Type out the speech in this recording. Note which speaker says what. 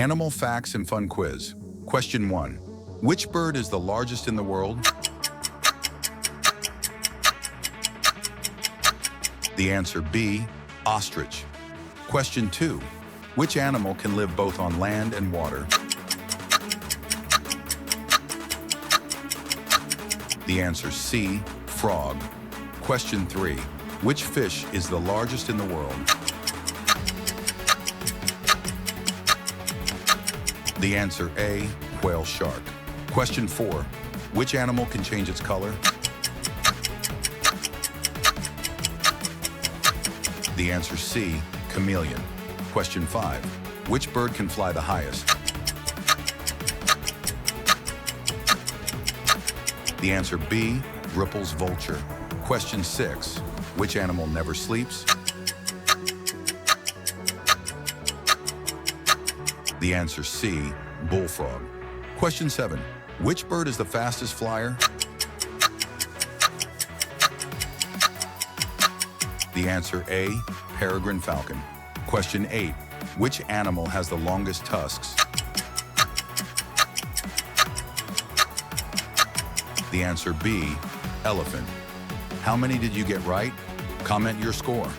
Speaker 1: Animal facts and fun quiz. Question 1. Which bird is the largest in the world? The answer B, ostrich. Question 2. Which animal can live both on land and water? The answer C, frog. Question 3. Which fish is the largest in the world? The answer A, whale shark. Question 4. Which animal can change its color? The answer C, chameleon. Question 5. Which bird can fly the highest? The answer B, Ripple's vulture. Question 6. Which animal never sleeps? The answer C, bullfrog. Question 7. Which bird is the fastest flyer? The answer A, peregrine falcon. Question 8. Which animal has the longest tusks? The answer B, elephant. How many did you get right? Comment your score.